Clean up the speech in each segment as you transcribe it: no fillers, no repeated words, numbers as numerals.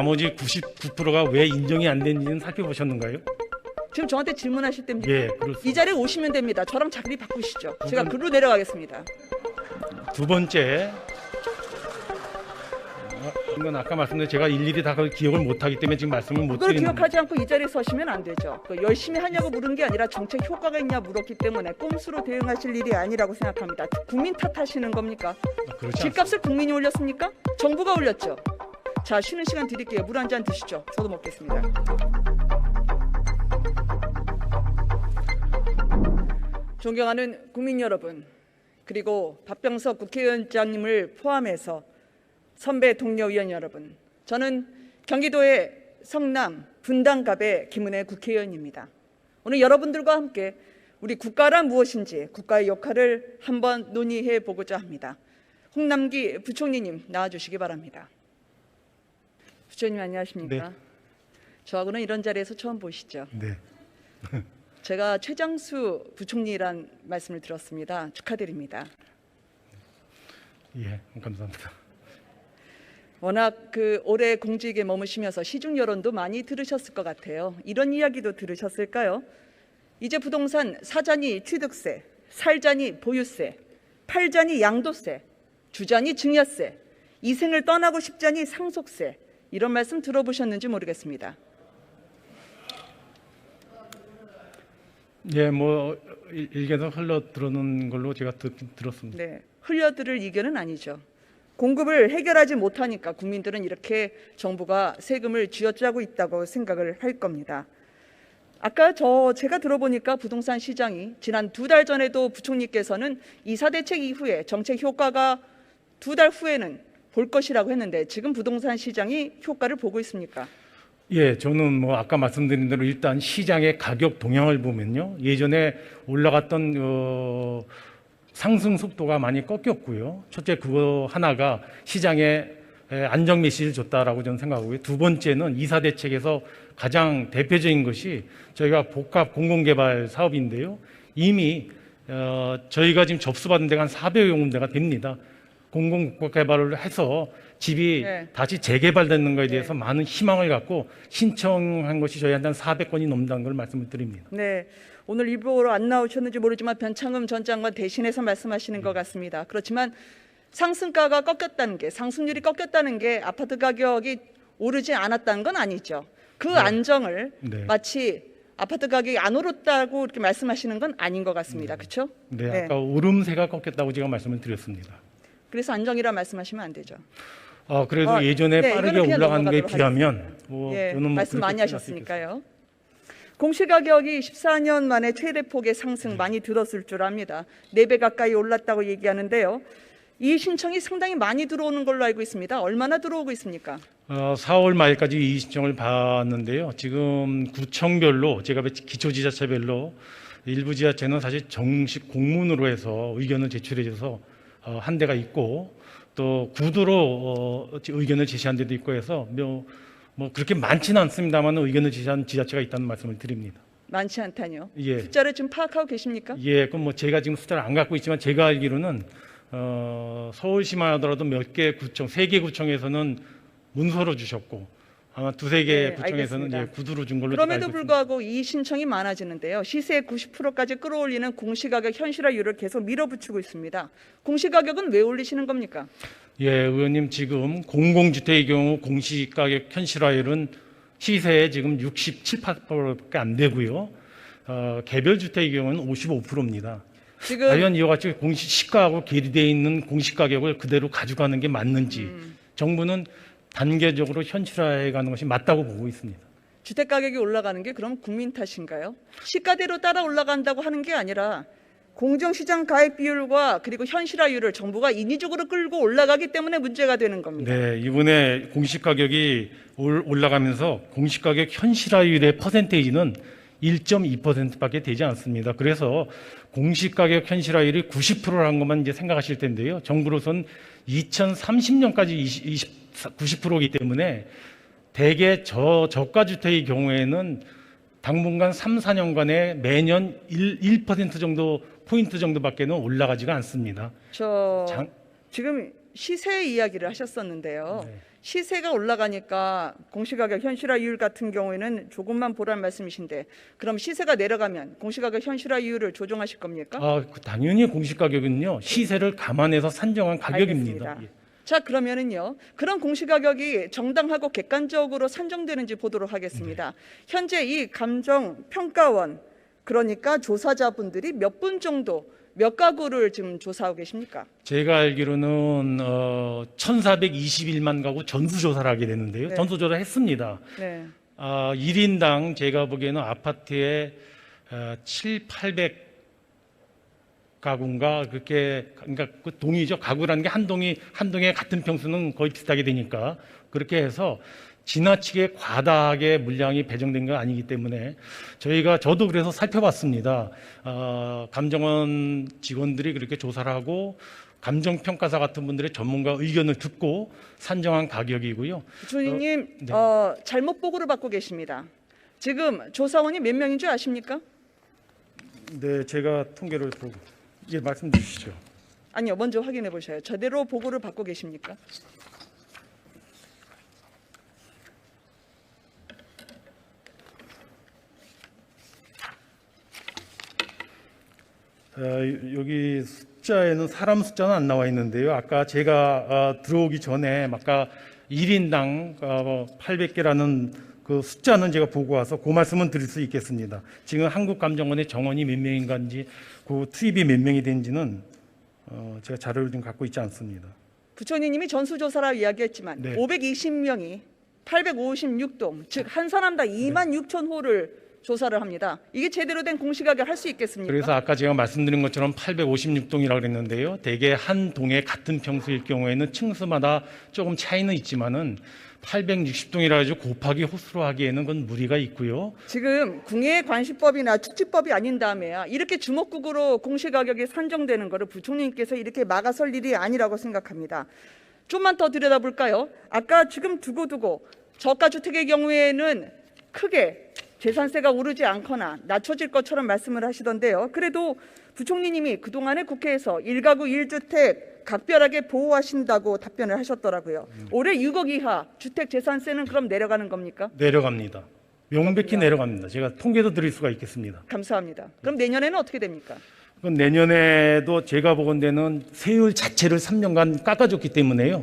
나머지 99%가 왜 인정이 안 되는지는 살펴보셨는가요? 지금 저한테 질문하실 때입니다. 예, 그렇습니다. 이 자리에 오시면 됩니다. 저랑 자리 바꾸시죠. 제가 글로 내려가겠습니다. 두 번째, 이건 아까 말씀드린 제가 일일이 다 그걸 기억을 못하기 때문에 지금 말씀을 못 그걸 드리는 겁니다. 기억하지 않고 이 자리에 서시면 안 되죠. 열심히 하냐고 물은 게 아니라 정책 효과가 있냐 물었기 때문에 꼼수로 대응하실 일이 아니라고 생각합니다. 국민 탓하시는 겁니까? 그렇지 않습니다. 집값을 국민이 올렸습니까? 정부가 올렸죠. 자, 쉬는 시간 드릴게요. 물 한 잔 드시죠. 저도 먹겠습니다. 존경하는 국민 여러분, 그리고 박병석 국회의원장님을 포함해서 선배 동료 의원 여러분, 저는 경기도의 성남 분당갑의 김은혜 국회의원입니다. 오늘 여러분들과 함께 우리 국가란 무엇인지 국가의 역할을 한번 논의해 보고자 합니다. 홍남기 부총리님 나와주시기 바랍니다. 부총님 안녕하십니까? 네. 저하고는 이런 자리에서 처음 보시죠? 네. 제가 최장수 부총리란 말씀을 들었습니다. 축하드립니다. 예, 감사합니다. 워낙 오래 공직에 머무시면서 시중 여론도 많이 들으셨을 것 같아요. 이런 이야기도 들으셨을까요? 이제 부동산 사자니 취득세, 살자니 보유세, 팔자니 양도세, 주자니 증여세, 이생을 떠나고 싶자니 상속세, 이런 말씀 들어보셨는지 모르겠습니다. 예, 뭐 일개서 흘러 들어오는 걸로 제가 들었습니다. 네, 흘려들을 이견은 아니죠. 공급을 해결하지 못하니까 국민들은 이렇게 정부가 세금을 쥐어짜고 있다고 생각을 할 겁니다. 아까 제가 들어보니까 부동산 시장이 지난 2달 전에도 부총리께서는 이사 대책 이후에 정책 효과가 2달 후에는 볼 것이라고 했는데 지금 부동산 시장이 효과를 보고 있습니까? 예, 저는 뭐 아까 말씀드린 대로 일단 시장의 가격 동향을 보면요, 예전에 올라갔던 상승 속도가 많이 꺾였고요. 첫째, 그거 하나가 시장에 안정 메시지를 줬다라고 저는 생각하고요. 두 번째는 이사 대책에서 가장 대표적인 것이 저희가 복합 공공개발 사업인데요. 이미 저희가 지금 접수받은 데가 한 400여 군데가 됩니다. 공공개발을 해서 집이 네. 다시 재개발되는 것에 대해서 네. 많은 희망을 갖고 신청한 것이 저희한테 한 400건이 넘는다는 걸 말씀을 드립니다. 네, 오늘 일부러 안 나오셨는지 모르지만 변창흠 전 장관 대신해서 말씀하시는 것 같습니다. 그렇지만 상승가가 꺾였다는 게, 상승률이 꺾였다는 게 아파트 가격이 오르지 않았다는 건 아니죠. 그 네. 안정을 네. 마치 아파트 가격이 안 오르다고 이렇게 말씀하시는 건 아닌 것 같습니다. 그렇죠? 네, 아까 오름세가 꺾였다고 제가 말씀을 드렸습니다. 그래서 안정이라 말씀하시면 안 되죠. 그래도 예전에 네, 빠르게 이거는 그냥 올라간 거에 넘어가도록 비하면 뭐 예, 저는 뭐 말씀 그렇게 많이 생각할 수 하셨으니까요. 공시가격이 14년 만에 최대폭의 상승 많이 들었을 줄 압니다. 4배 가까이 올랐다고 얘기하는데요. 이 신청이 상당히 많이 들어오는 걸로 알고 있습니다. 얼마나 들어오고 있습니까? 4월 말까지 이 신청을 받았는데요. 지금 구청별로 제가 기초지자체별로 일부 지자체는 사실 정식 공문으로 해서 의견을 제출해 줘서 한 데가 있고, 또 구두로 의견을 제시한 데도 있고 해서 뭐 그렇게 많지는 않습니다만 의견을 제시한 지자체가 있다는 말씀을 드립니다. 많지 않다뇨. 예. 숫자를 지금 파악하고 계십니까? 예, 그럼 뭐 제가 지금 숫자를 안 갖고 있지만 제가 알기로는 서울시만 하더라도 몇 개 구청, 3개 구청에서는 문서로 주셨고 아마 2-3개 네, 구청에서는 알겠습니다. 구두로 준 걸로 제가 그럼에도 알고 있습니다. 불구하고 이 신청이 많아지는데요. 시세의 90%까지 끌어올리는 공시가격 현실화율을 계속 밀어붙이고 있습니다. 공시가격은 왜 올리시는 겁니까? 예, 의원님, 지금 공공주택의 경우 공시가격 현실화율은 시세의 지금 67~8%밖에 안 되고요. 개별주택의 경우는 55%입니다. 지금 과연 이와 같이 시가하고 괴리되어 있는 공시가격을 그대로 가져가는 게 맞는지 정부는 단계적으로 현실화해 가는 것이 맞다고 보고 있습니다. 주택 가격이 올라가는 게 그럼 국민 탓인가요? 시가대로 따라 올라간다고 하는 게 아니라 공정시장 가액 비율과 그리고 현실화율을 정부가 인위적으로 끌고 올라가기 때문에 문제가 되는 겁니다. 네, 이번에 공시가격이 올라가면서 공시가격 현실화율의 퍼센테이지는 1.2%밖에 되지 않습니다. 그래서 공시가격 현실화율이 90%란 것만 이제 생각하실 텐데요. 정부로선 2030년까지 90%이기 때문에 대개 저가 주택의 경우에는 당분간 3-4년간에 매년 1% 정도 포인트 정도밖에는 올라가지가 않습니다. 지금 시세 이야기를 하셨었는데요. 네. 시세가 올라가니까 공시가격 현실화율 같은 경우에는 조금만 보란 말씀이신데, 그럼 시세가 내려가면 공시가격 현실화율을 조정하실 겁니까? 당연히 공시가격은요 시세를 감안해서 산정한 가격입니다. 알겠습니다. 예. 자, 그러면은요, 그런 공시가격이 정당하고 객관적으로 산정되는지 보도록 하겠습니다. 현재 이 감정평가원, 그러니까 조사자분들이 몇 분 정도, 몇 가구를 지금 조사하고 계십니까? 제가 알기로는 1,421만 가구 전수조사를 하게 됐는데요. 네. 전수조사 했습니다. 네. 1인당 제가 보기에는 아파트에 7, 800 가구인가 그렇게, 그러니까 그 동이죠. 가구라는 게 한 동에 같은 평수는 거의 비슷하게 되니까 그렇게 해서 지나치게 과다하게 물량이 배정된 건 아니기 때문에 저도 그래서 살펴봤습니다. 감정원 직원들이 그렇게 조사를 하고 감정평가사 같은 분들의 전문가 의견을 듣고 산정한 가격이고요. 부총리님, 네. 잘못 보고를 받고 계십니다. 지금 조사원이 몇 명인 줄 아십니까? 네, 제가 통계를 보고 말씀 주시죠. 아니요, 먼저 확인해 보셔요. 제대로 보고를 받고 계십니까? 여기 숫자에는 사람 숫자는 안 나와 있는데요. 아까 제가 들어오기 전에 아까 1인당 800개라는 그 숫자는 제가 보고 와서 그 말씀은 드릴 수 있겠습니다. 지금 한국감정원의 정원이 몇 명인가인지 그 투입이 몇 명이 된지는 제가 자료를 좀 갖고 있지 않습니다. 부총리님이 전수조사라 이야기했지만 네. 520명이 856동, 즉 한 사람당 2만 6천 호를 조사를 합니다. 이게 제대로 된 공시가격 할 수 있겠습니까? 그래서 아까 제가 말씀드린 것처럼 856동이라고 그랬는데요. 대개 한 동에 같은 평수일 경우에는 층수마다 조금 차이는 있지만은 860동이라 해서 곱하기 호수로 하기에는 그건 무리가 있고요. 지금 궁예관시법이나 축지법이 아닌 다음에야 이렇게 주먹국으로 공시가격이 산정되는 거를 부총리님께서 이렇게 막아설 일이 아니라고 생각합니다. 좀만 더 들여다볼까요? 아까 지금 두고두고 저가주택의 경우에는 크게 재산세가 오르지 않거나 낮춰질 것처럼 말씀을 하시던데요. 그래도 부총리님이 그동안에 국회에서 1가구 1주택 각별하게 보호하신다고 답변을 하셨더라고요. 올해 6억 이하 주택 재산세는 그럼 내려가는 겁니까? 내려갑니다. 명백히 내려갑니다. 제가 통계도 드릴 수가 있겠습니다. 감사합니다. 그럼 내년에는 어떻게 됩니까? 그건 내년에도 제가 보건대는 세율 자체를 3년간 깎아줬기 때문에요.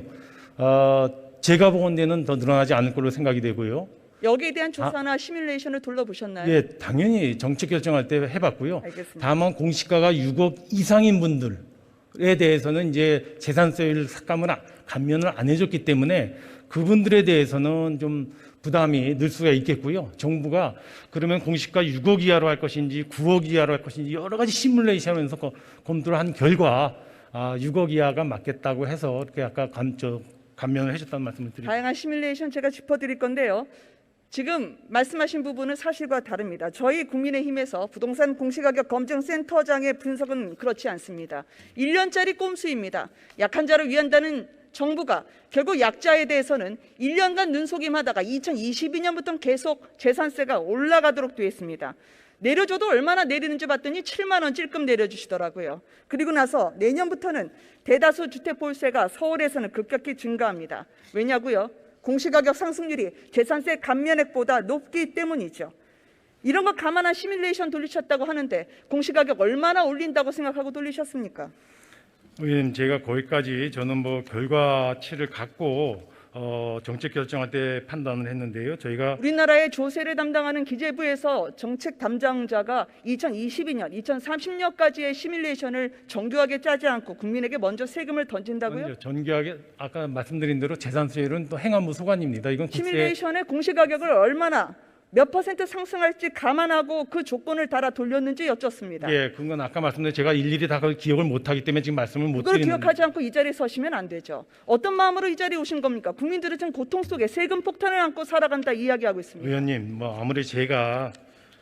제가 보건대는 더 늘어나지 않을 걸로 생각이 되고요. 여기에 대한 조사나 시뮬레이션을 둘러보셨나요? 예, 당연히 정책 결정할 때 해봤고요. 알겠습니다. 다만 공시가가 6억 이상인 분들에 대해서는 이제 재산세율 삭감을 감면을 안 해줬기 때문에 그분들에 대해서는 좀 부담이 늘 수가 있겠고요. 정부가 그러면 공시가 6억 이하로 할 것인지 9억 이하로 할 것인지 여러 가지 시뮬레이션에서 검토를 한 결과 6억 이하가 맞겠다고 해서 이렇게 아까 감면을 해줬다는 말씀을 드립니다. 다양한 시뮬레이션 제가 짚어드릴 건데요. 지금 말씀하신 부분은 사실과 다릅니다. 저희 국민의힘에서 부동산 공시가격 검증센터장의 분석은 그렇지 않습니다. 1년짜리 꼼수입니다. 약한 자를 위한다는 정부가 결국 약자에 대해서는 1년간 눈속임하다가 2022년부터 계속 재산세가 올라가도록 되어 있습니다. 내려줘도 얼마나 내리는지 봤더니 7만 원 찔끔 내려주시더라고요. 그리고 나서 내년부터는 대다수 주택보유세가 서울에서는 급격히 증가합니다. 왜냐고요? 공시가격 상승률이 재산세 감면액보다 높기 때문이죠. 이런 거 감안한 시뮬레이션 돌리셨다고 하는데 공시가격 얼마나 올린다고 생각하고 돌리셨습니까? 의원님, 제가 거기까지 저는 결과치를 갖고 정책 결정할 때 판단을 했는데요. 저희가 우리나라의 조세를 담당하는 기재부에서 정책 담당자가 2022년, 2030년까지의 시뮬레이션을 정교하게 짜지 않고 국민에게 먼저 세금을 던진다고요? 전교하게 아까 말씀드린 대로 재산세율은 또 행안부 소관입니다. 이건 국세 시뮬레이션의 공시가격을 얼마나 몇 퍼센트 상승할지 감안하고 그 조건을 달아 돌렸는지 여쭙습니다. 예, 그건 아까 말씀드린 제가 일일이 다 그걸 기억을 못하기 때문에 지금 말씀을 못 그걸 드리는 기억하지 않고 이 자리에 서시면 안 되죠. 어떤 마음으로 이 자리에 오신 겁니까? 국민들은 지금 고통 속에 세금 폭탄을 안고 살아간다 이야기하고 있습니다. 의원님, 아무리 제가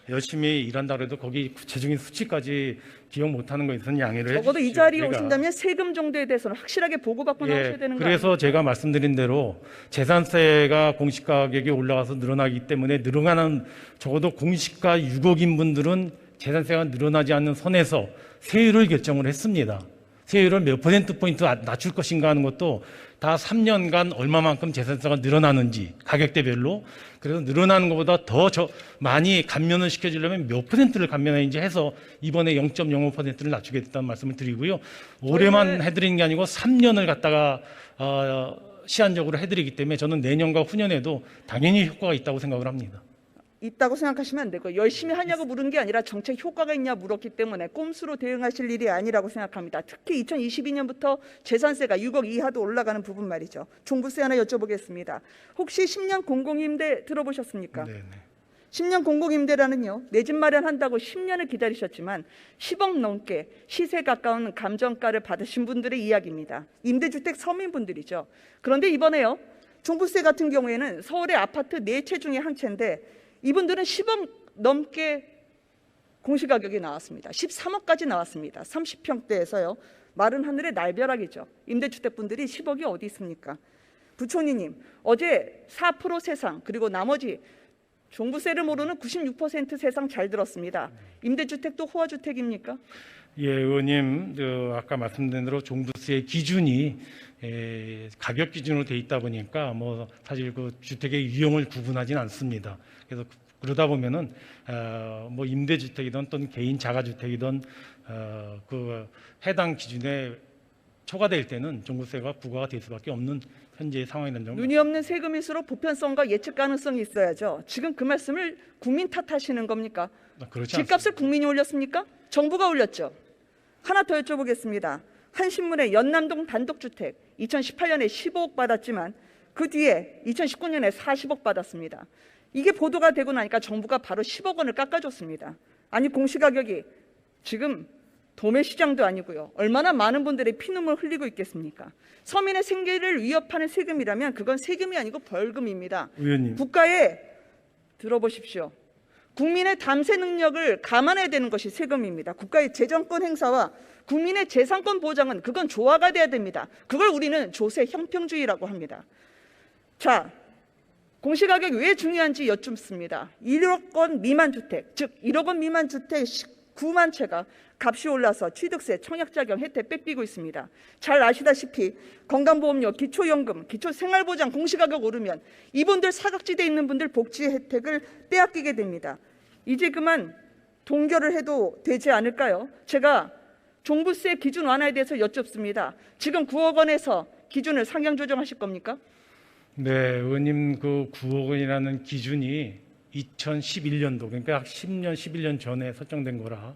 열심히 일한다 그래도 거기 구체적인 수치까지 기억 못하는 거에 있어서는 양해를 해주십시오. 적어도 이 자리에 제가. 오신다면 세금 정도에 대해서는 확실하게 보고받고 나오셔야 되는 거 그래서 아닙니까? 제가 말씀드린 대로 재산세가 공시가격이 올라가서 늘어나기 때문에 늘어나는 적어도 공시가 6억인 분들은 재산세가 늘어나지 않는 선에서 세율을 결정을 했습니다. 세율을 몇 %포인트 낮출 것인가 하는 것도 다 3년간 얼마만큼 재산세가 늘어나는지 가격대별로, 그래서 늘어나는 것보다 더 많이 감면을 시켜주려면 몇 %를 감면하는지 해서 이번에 0.05%를 낮추게 됐다는 말씀을 드리고요. 올해만 해드리는 게 아니고 3년을 갖다가 시한적으로 해드리기 때문에 저는 내년과 후년에도 당연히 효과가 있다고 생각을 합니다. 있다고 생각하시면 안 되고, 열심히 하냐고 물은 게 아니라 정책 효과가 있냐 물었기 때문에 꼼수로 대응하실 일이 아니라고 생각합니다. 특히 2022년부터 재산세가 6억 이하도 올라가는 부분 말이죠. 종부세 하나 여쭤보겠습니다. 혹시 10년 공공임대 들어보셨습니까? 네네. 10년 공공임대라는요, 내 집 마련한다고 10년을 기다리셨지만 10억 넘게 시세 가까운 감정가를 받으신 분들의 이야기입니다. 임대주택 서민분들이죠. 그런데 이번에요, 종부세 같은 경우에는 서울의 아파트 4채 중에 한 채인데 이분들은 10억 넘게 공시가격이 나왔습니다. 13억까지 나왔습니다. 30평대에서요. 마른 하늘의 날벼락이죠. 임대주택분들이 10억이 어디 있습니까? 부총리님, 어제 4% 세상, 그리고 나머지 종부세를 모르는 96% 세상 잘 들었습니다. 임대주택도 호화주택입니까? 예, 의원님, 아까 말씀드린 대로 종부세 기준이 가격 기준으로 돼 있다 보니까 뭐 사실 그 주택의 유형을 구분하지는 않습니다. 그래서 그러다 보면은 뭐 임대주택이든 또는 개인 자가주택이든 그 해당 기준에 초과될 때는 종부세가 부과가 될 수밖에 없는 현재의 상황이라는 점. 눈이 없는 세금일수록 보편성과 예측 가능성이 있어야죠. 지금 그 말씀을 국민 탓하시는 겁니까? 그렇지 집값을 국민이 올렸습니까? 정부가 올렸죠. 하나 더 여쭤보겠습니다. 한 신문에 연남동 단독주택 2018년에 15억 받았지만 그 뒤에 2019년에 40억 받았습니다. 이게 보도가 되고 나니까 정부가 바로 10억 원을 깎아줬습니다. 아니, 공시가격이 지금 도매 시장도 아니고요. 얼마나 많은 분들의 피눈물 흘리고 있겠습니까? 서민의 생계를 위협하는 세금이라면 그건 세금이 아니고 벌금입니다. 의원님. 국가에 들어보십시오. 국민의 담세 능력을 감안해야 되는 것이 세금입니다. 국가의 재정권 행사와 국민의 재산권 보장은 그건 조화가 돼야 됩니다. 그걸 우리는 조세 형평주의라고 합니다. 자, 공시가격이 왜 중요한지 여쭙습니다. 1억 원 미만 주택, 즉 1억 원 미만 주택 19만 채가 값이 올라서 취득세, 청약자격 혜택 뺏기고 있습니다. 잘 아시다시피 건강보험료, 기초연금, 기초생활보장 공시가격 오르면 이분들 사각지대에 있는 분들 복지 혜택을 빼앗기게 됩니다. 이제 그만 동결을 해도 되지 않을까요? 제가 종부세 기준 완화에 대해서 여쭙습니다. 지금 9억 원에서 기준을 상향 조정하실 겁니까? 네, 의원님, 그 9억 원이라는 기준이 2011년도, 그러니까 10년, 11년 전에 설정된 거라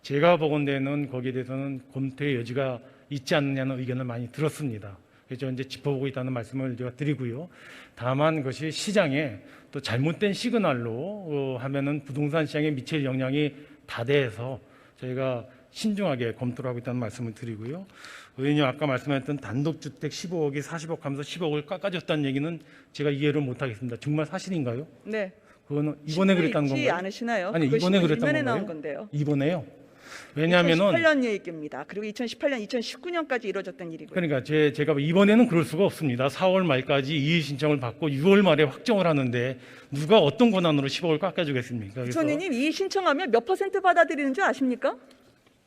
제가 보건대는 거기에 대해서는 검토의 여지가 있지 않느냐는 의견을 많이 들었습니다. 그래서 이제 짚어보고 있다는 말씀을 제가 드리고요. 다만 그것이 시장에 또 잘못된 시그널로 하면은 부동산 시장에 미칠 영향이 다대해서 저희가 신중하게 검토를 하고 있다는 말씀을 드리고요. 의원님 아까 말씀하셨던 단독주택 15억이 40억 하면서 10억을 깎아줬다는 얘기는 제가 이해를 못하겠습니다. 정말 사실인가요? 네. 그거는 이번에 그랬다는 있지 건가요? 않으시나요? 아니, 이번에 그랬다는 일면에 건가요? 나온 건데요. 이번에요? 왜냐하면은 2018년 얘기입니다. 그리고 2018년, 2019년까지 이루어졌던 일이고요. 그러니까 제가 이번에는 그럴 수가 없습니다. 4월 말까지 이의 신청을 받고 6월 말에 확정을 하는데 누가 어떤 권한으로 10억을 깎아주겠습니까? 그래서 부총리님, 이의 신청하면 몇 % 받아들이는 줄 아십니까?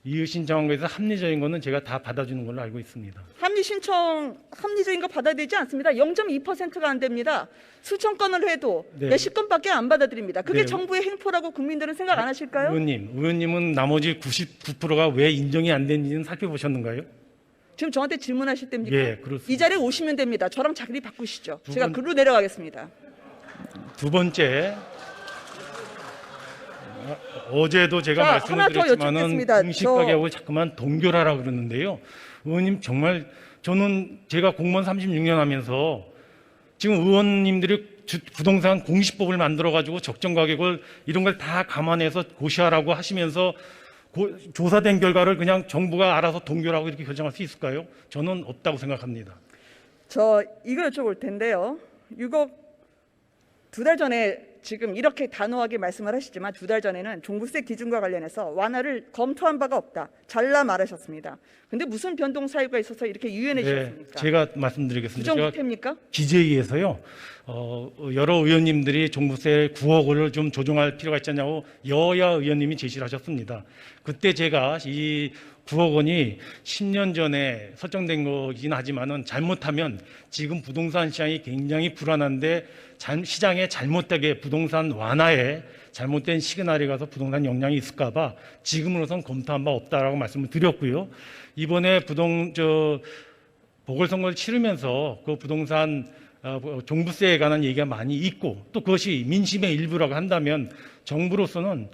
이의 신청한 거에서 합리적인 거는 제가 다 받아주는 걸로 알고 있습니다. 합리 신청, 합리적인 거 받아들이지 않습니다. 0.2%가 안 됩니다. 수천 건을 해도 네. 몇십 건밖에 안 받아들입니다. 그게 네. 정부의 행포라고 국민들은 생각 안 하실까요? 의원님은 나머지 99%가 왜 인정이 안 되는지는 살펴보셨는가요? 지금 저한테 질문하실 때입니까? 예, 그렇습니다. 이 자리에 오시면 됩니다. 저랑 자리 바꾸시죠. 두 제가 분- 글로 내려가겠습니다. 두 번째, 어제도 제가 자, 말씀을 하나 더 드렸지만은 여쭙겠습니다. 공시가격을 자꾸만 동결하라 그러는데요. 의원님 정말 저는 제가 공무원 36년 하면서 지금 의원님들이 부동산 공시법을 만들어 가지고 적정 가격을 이런 걸 다 감안해서 고시하라고 하시면서 조사된 결과를 그냥 정부가 알아서 동결하고 이렇게 결정할 수 있을까요? 저는 없다고 생각합니다. 저 이거 여쭤볼 텐데요. 6억 2달 전에 지금 이렇게 단호하게 말씀을 하시지만 2달 전에는 종부세 기준과 관련해서 완화를 검토한 바가 없다. 잘라 말하셨습니다. 근데 무슨 변동 사유가 있어서 이렇게 유연해지셨습니까? 제가 말씀드리겠습니다. 제가 부정부패입니까? 기재위에서요, 여러 의원님들이 종부세 9억 원을 좀 조정할 필요가 있지 않냐고 여야 의원님이 제시를 하셨습니다. 그때 제가 이 9억 원이 10년 전에 설정된 거긴 하지만은 잘못하면 지금 부동산 시장이 굉장히 불안한데 시장에 잘못되게 부동산 완화에 잘못된 시그널이 가서 부동산 영향이 있을까 봐 지금으로선 검토한 바 없다라고 말씀을 드렸고요. 이번에 보궐선거를 치르면서 그 부동산 종부세에 관한 얘기가 많이 있고 또 그것이 민심의 일부라고 한다면 정부로서는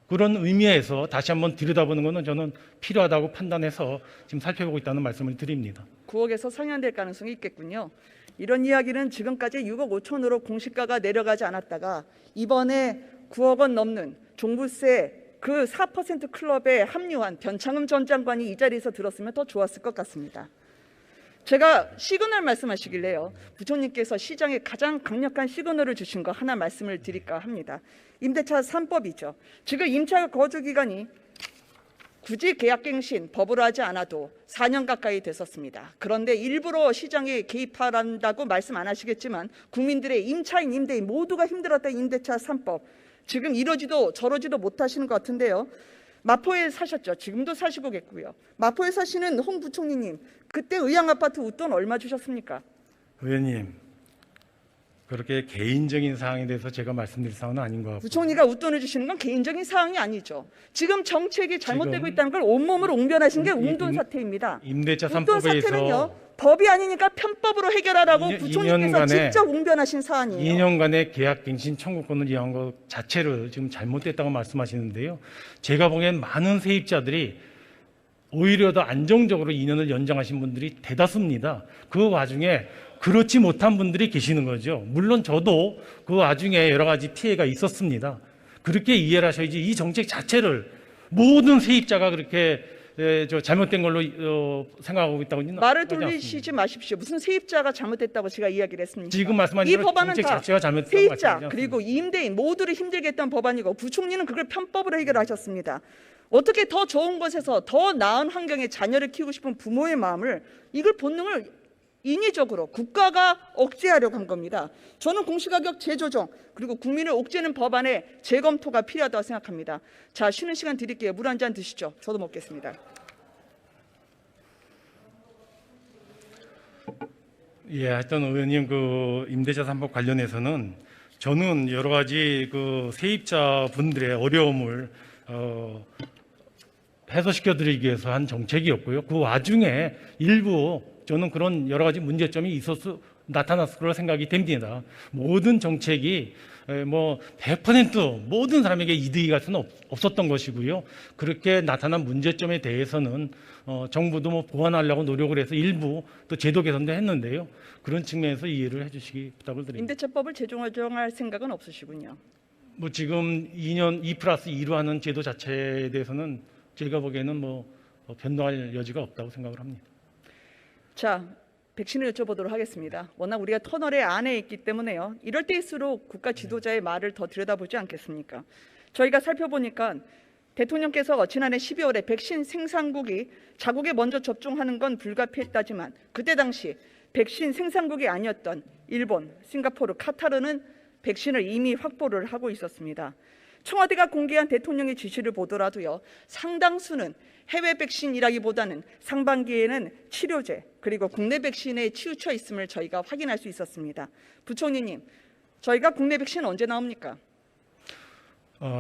그런 의미에서 다시 한번 들여다보는 것은 저는 필요하다고 판단해서 지금 살펴보고 있다는 말씀을 드립니다. 9억에서 상향될 가능성이 있겠군요. 이런 이야기는 지금까지 6억 5천으로 공시가가 내려가지 않았다가 이번에 9억 원 넘는 종부세 그 4% 클럽에 합류한 변창흠 전 장관이 이 자리에서 들었으면 더 좋았을 것 같습니다. 제가 시그널 말씀하시길래요. 부총님께서 시장에 가장 강력한 시그널을 주신 거 하나 말씀을 드릴까 합니다. 임대차 3법이죠. 지금 임차 거주 기간이 굳이 계약갱신 법으로 하지 않아도 4년 가까이 됐었습니다. 그런데 일부러 시장에 개입한다고 말씀 안 하시겠지만 국민들의 임차인, 임대인 모두가 힘들었던 임대차 3법 지금 이러지도 저러지도 못하시는 것 같은데요. 마포에 사셨죠. 지금도 사시고겠고요. 마포에 사시는 홍 부총리님, 그때 의향아파트 웃돈 얼마 주셨습니까? 의원님, 그렇게 개인적인 사항에 대해서 제가 말씀드릴 사항은 아닌 것 같고 부총리가 웃돈을 주시는 건 개인적인 사항이 아니죠. 지금 정책이 잘못되고 지금 있다는 걸 온몸으로 웅변하신 게 웅돈 사태입니다. 임대차 웃돈 3법에서 사태는요. 법이 아니니까 편법으로 해결하라고 부총리께서 직접 웅변하신 사안이에요. 2년간의 계약갱신 청구권을 이용한 것 자체를 지금 잘못됐다고 말씀하시는데요. 제가 보기엔 많은 세입자들이 오히려 더 안정적으로 2년을 연장하신 분들이 대다수입니다. 그 와중에 그렇지 못한 분들이 계시는 거죠. 물론 저도 그 와중에 여러 가지 피해가 있었습니다. 그렇게 이해를 하셔야지 이 정책 자체를 모든 세입자가 그렇게 잘못된 걸로 생각하고 있다고는 말을 돌리시지 마십시오. 무슨 세입자가 잘못됐다고 제가 이야기를 했습니까? 지금 말씀하신 이 대로 법안은 정책 다 자체가 잘못됐다고 세입자 말씀하지 그리고 임대인 모두를 힘들게 했던 법안이고 부총리는 그걸 편법으로 해결하셨습니다. 어떻게 더 좋은 곳에서 더 나은 환경에 자녀를 키우고 싶은 부모의 마음을 이걸 본능을 인위적으로 국가가 억제하려고 한 겁니다. 저는 공시가격 재조정 그리고 국민을 옥죄는 법안의 재검토가 필요하다고 생각합니다. 자, 쉬는 시간 드릴게요. 물 한 잔 드시죠. 저도 먹겠습니다. 예, 하여튼 의원님 그 임대차 3법 관련해서는 저는 여러 가지 그 세입자 분들의 어려움을 해소시켜드리기 위해서 한 정책이었고요. 그 와중에 일부 저는 그런 여러 가지 문제점이 나타났을 거라 생각이 됩니다. 모든 정책이 뭐 100% 모든 사람에게 이득이 갈 수는 없었던 것이고요. 그렇게 나타난 문제점에 대해서는 정부도 뭐 보완하려고 노력을 해서 일부 또 제도 개선도 했는데요. 그런 측면에서 이해를 해주시기 부탁을 드립니다. 임대차법을 재조정할 생각은 없으시군요. 뭐 지금 2년 2+2로 하는 제도 자체에 대해서는 제가 보기에는 뭐 변동할 여지가 없다고 생각을 합니다. 자, 백신을 여쭤보도록 하겠습니다. 워낙 우리가 터널의 안에 있기 때문에요. 이럴 때일수록 국가 지도자의 말을 더 들여다보지 않겠습니까? 저희가 살펴보니까 대통령께서 지난해 12월에 백신 생산국이 자국에 먼저 접종하는 건 불가피했다지만 그때 당시 백신 생산국이 아니었던 일본, 싱가포르, 카타르는 백신을 이미 확보를 하고 있었습니다. 청와대가 공개한 대통령의 지시를 보더라도요. 상당수는 해외 백신이라기보다는 상반기에는 치료제 그리고 국내 백신에 치우쳐 있음을 저희가 확인할 수 있었습니다. 부총리님, 저희가 국내 백신 언제 나옵니까?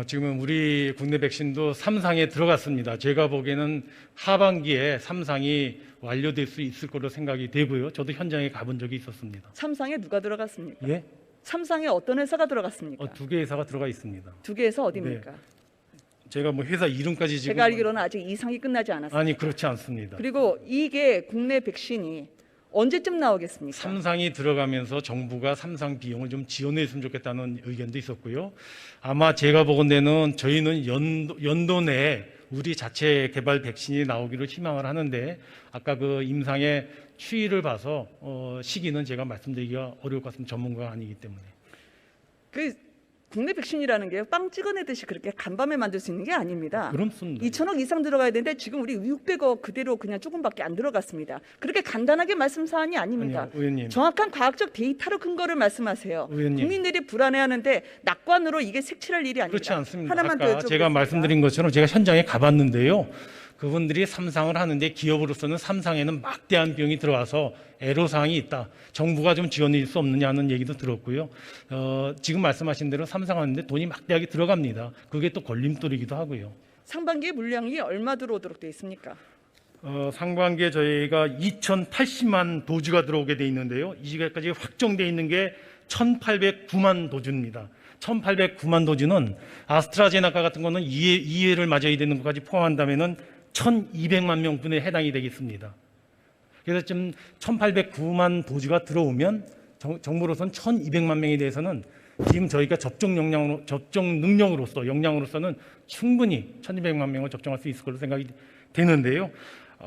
지금은 우리 국내 백신도 3상에 들어갔습니다. 제가 보기에는 하반기에 3상이 완료될 수 있을 거로 생각이 되고요. 저도 현장에 가본 적이 있었습니다. 3상에 누가 들어갔습니까? 예? 3상에 어떤 회사가 들어갔습니까? 2개 회사가 들어가 있습니다. 2개 회사 어디입니까? 네. 제가 뭐 회사 이름까지 지금 제가 알기로는 아직 2상이 끝나지 않았습니다. 아니 그렇지 않습니다. 그리고 이게 국내 백신이 언제쯤 나오겠습니까? 3상이 들어가면서 정부가 3상 비용을 좀 지원했으면 좋겠다는 의견도 있었고요. 아마 제가 보건대는 저희는 연도 내에 우리 자체 개발 백신이 나오기를 희망을 하는데 아까 그 임상의 추이를 봐서 시기는 제가 말씀드리기가 어려울 것 같습니다. 전문가가 아니기 때문에. 그 국내 백신이라는 게 빵 찍어내듯이 그렇게 간밤에 만들 수 있는 게 아닙니다. 그렇습니다. 2천억 이상 들어가야 되는데 지금 우리 600억 그대로 그냥 조금밖에 안 들어갔습니다. 그렇게 간단하게 말씀 사안이 아닙니다. 아니요, 의원님. 정확한 과학적 데이터로 근거를 말씀하세요. 의원님. 국민들이 불안해하는데 낙관으로 이게 색칠할 일이 아닙니다. 그렇지 않습니다. 하나만 더 아까 여쭤보겠습니다. 제가 말씀드린 것처럼 제가 현장에 가봤는데요. 그분들이 3상을 하는데 기업으로서는 3상에는 막대한 비용이 들어와서 애로사항이 있다. 정부가 좀 지원해줄 수 없느냐는 얘기도 들었고요. 지금 말씀하신 대로 3상 하는데 돈이 막대하게 들어갑니다. 그게 또 걸림돌이기도 하고요. 상반기 물량이 얼마 들어오도록 돼 있습니까? 상반기에 저희가 2,080만 도주가 들어오게 돼 있는데요. 이 시간까지 확정돼 있는 게 1,809만 도주입니다. 1,809만 도주는 아스트라제네카 같은 거는 2회를 맞아야 되는 것까지 포함한다면은 1,200만 명분에 해당이 되겠습니다. 그래서 지금 1,809만 도주가 들어오면 정부로서는 1,200만 명에 대해서는 지금 저희가 접종 역량으로서는 충분히 1,200만 명을 접종할 수 있을 걸로 생각이 되는데요.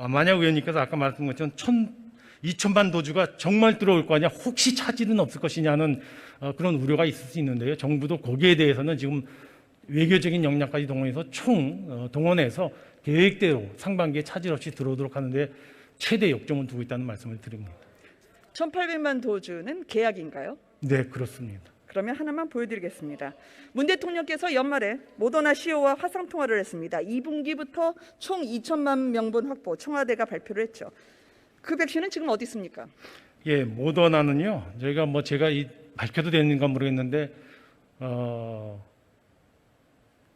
만약 의원님께서 아까 말씀한 것처럼 2천만 도주가 정말 들어올 거 아니야, 혹시 차질은 없을 것이냐는 그런 우려가 있을 수 있는데요. 정부도 거기에 대해서는 지금 외교적인 역량까지 동원해서 동원해서 계획대로 상반기에 차질 없이 들어오도록 하는데 최대 역점을 두고 있다는 말씀을 드립니다. 1,800만 도주는 계약인가요? 네, 그렇습니다. 그러면 하나만 보여드리겠습니다. 문 대통령께서 연말에 모더나 CEO와 화상 통화를 했습니다. 2분기부터 총 2천만 명분 확보 청와대가 발표를 했죠. 그 백신은 지금 어디 있습니까? 예, 모더나는요. 저희가 제가 밝혀도 되는가 모르겠는데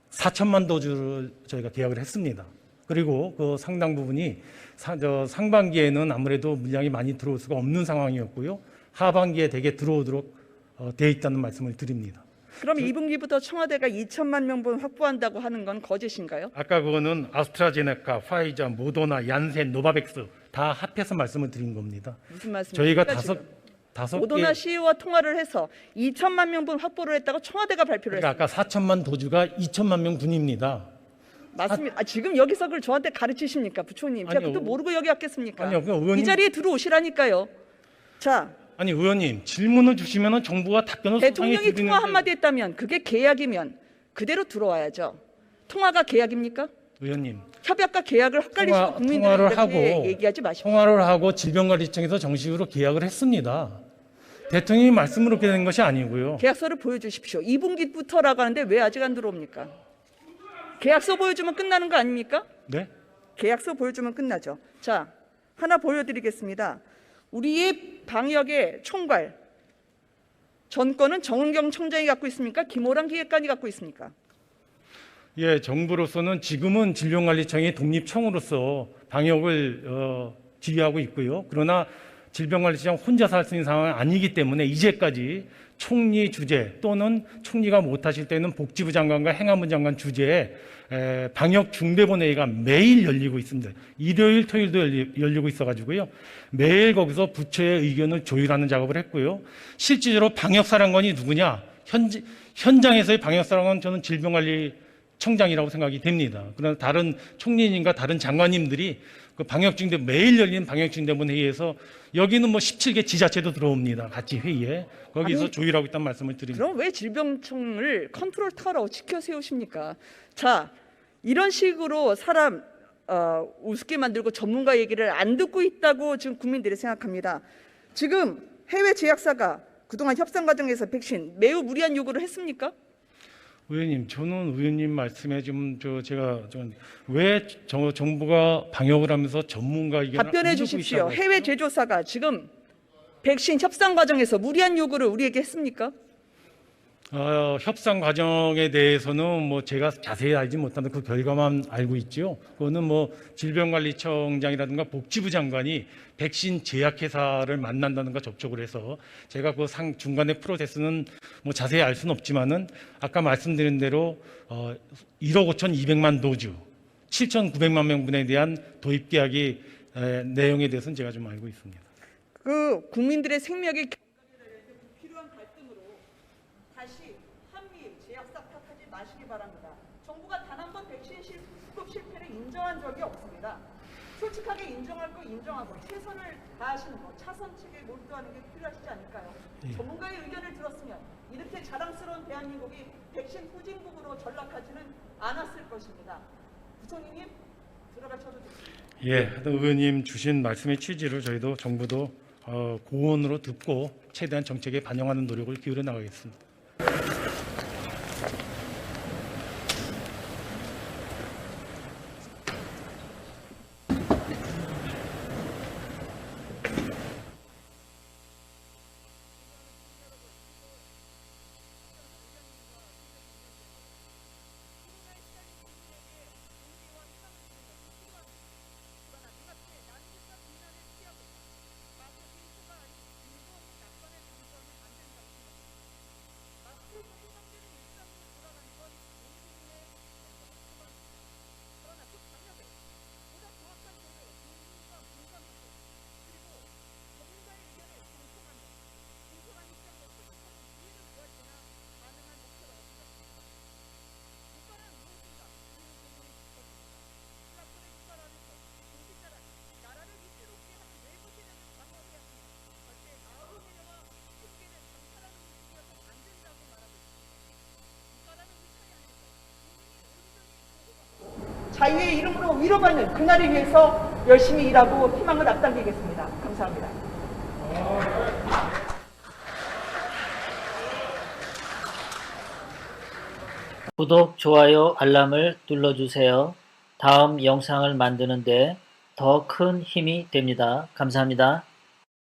4천만 도주를 저희가 계약을 했습니다. 그리고 그 상당 부분이 상반기에는 아무래도 물량이 많이 들어올 수가 없는 상황이었고요. 하반기에 대개 들어오도록 돼 있다는 말씀을 드립니다. 그럼 2분기부터 청와대가 2천만 명분 확보한다고 하는 건 거짓인가요? 아까 그거는 아스트라제네카, 파이자, 모더나, 얀센, 노바백스 다 합해서 말씀을 드린 겁니다. 무슨 말씀이십니까? 저희가 지금? 다섯 모더나 개. CEO와 통화를 해서 2천만 명분 확보를 했다고 청와대가 발표를 그러니까 했습니다. 아까 4천만 도주가 2천만 명분입니다. 맞습니다. 지금 여기서 그걸 저한테 가르치십니까, 부총님? 제가 아니요. 그것도 모르고 여기 왔겠습니까? 아니요, 그 의원님. 이 자리에 들어오시라니까요. 자, 아니 의원님, 질문을 주시면은 정부가 답변을 대통령이 소상히 통화 한마디 했다면 그게 계약이면 그대로 들어와야죠. 통화가 계약입니까? 의원님, 협약과 계약을 헷갈리시고 국민들이 통화를 이렇게 하고 얘기하지 마십시오. 통화를 하고 질병관리청에서 정식으로 계약을 했습니다. 대통령이 말씀으로 그렇게 된 것이 아니고요. 계약서를 보여주십시오. 2분기부터라고 하는데 왜 아직 안 들어옵니까? 계약서 보여주면 끝나는 거 아닙니까? 네? 계약서 보여주면 끝나죠. 자, 하나 보여드리겠습니다. 우리의 방역의 총괄 전권은 정은경 청장이 갖고 있습니까? 김호랑 기획관이 갖고 있습니까? 예, 정부로서는 지금은 질병관리청이 독립청으로서 방역을 지휘하고 있고요. 그러나 질병관리청 혼자서 할 수 있는 상황은 아니기 때문에 이제까지 총리 주재 또는 총리가 못하실 때는 복지부 장관과 행안부 장관 주재에 방역 중대본회의가 매일 열리고 있습니다. 일요일, 토요일도 열리고 있어가지고요. 매일 거기서 부처의 의견을 조율하는 작업을 했고요. 실질적으로 방역사령관이 누구냐? 현장에서의 방역사령관은 저는 질병관리청장이라고 생각이 됩니다. 그러나 다른 총리님과 다른 장관님들이 그 방역중대 매일 열리는 방역중대본 회의에서 여기는 17개 지자체도 들어옵니다. 같이 회의에 거기서 아니, 조율하고 있다는 말씀을 드립니다. 그럼 왜 질병청을 컨트롤 타워라고 지켜 세우십니까? 자, 이런 식으로 사람 우습게 만들고 전문가 얘기를 안 듣고 있다고 지금 국민들이 생각합니다. 지금 해외 제약사가 그동안 협상 과정에서 백신 매우 무리한 요구를 했습니까? 의원님, 저는 의원님 말씀에 좀 제가 왜 정부가 방역을 하면서 전문가 의견을 답변해 안 듣고 주십시오. 있다고 해외 했죠? 제조사가 지금 백신 협상 과정에서 무리한 요구를 우리에게 했습니까? 협상 과정에 대해서는 제가 자세히 알지 못한데 그 결과만 알고 있죠. 그거는 질병관리청장이라든가 복지부 장관이 백신 제약회사를 만난다든가 접촉을 해서 제가 그 중간의 프로세스는 자세히 알 수는 없지만은 아까 말씀드린 대로 1억 5,200만 도주, 7,900만 명분에 대한 도입 계약이 내용에 대해서는 제가 좀 알고 있습니다. 그 국민들의 생명이 필요한 갈등으로 다시 한미 제약사 탓하지 마시기 바랍니다. 정부가 단 한 번 백신 수급 실패를 인정한 적이 없습니다. 솔직하게 인정할 거 인정하고 최선을 다하시는 거, 차선책에 몰두하는 게 필요하시지 않을까요? 전문가의 의견을 들었으면 이렇게 자랑스러운 대한민국이 백신 후진국으로 전락하지는 않았을 것입니다. 부총리님 들어가셔도 좋습니다. 예, 하여튼 의원님 주신 말씀의 취지를 저희도 정부도 고온으로 듣고 최대한 정책에 반영하는 노력을 기울여 나가겠습니다. 자유의 이름으로 위로받는 그날을 위해서 열심히 일하고 희망을 앞당기겠습니다. 감사합니다. 구독, 좋아요, 알람을 눌러주세요. 다음 영상을 만드는데 더 큰 힘이 됩니다. 감사합니다.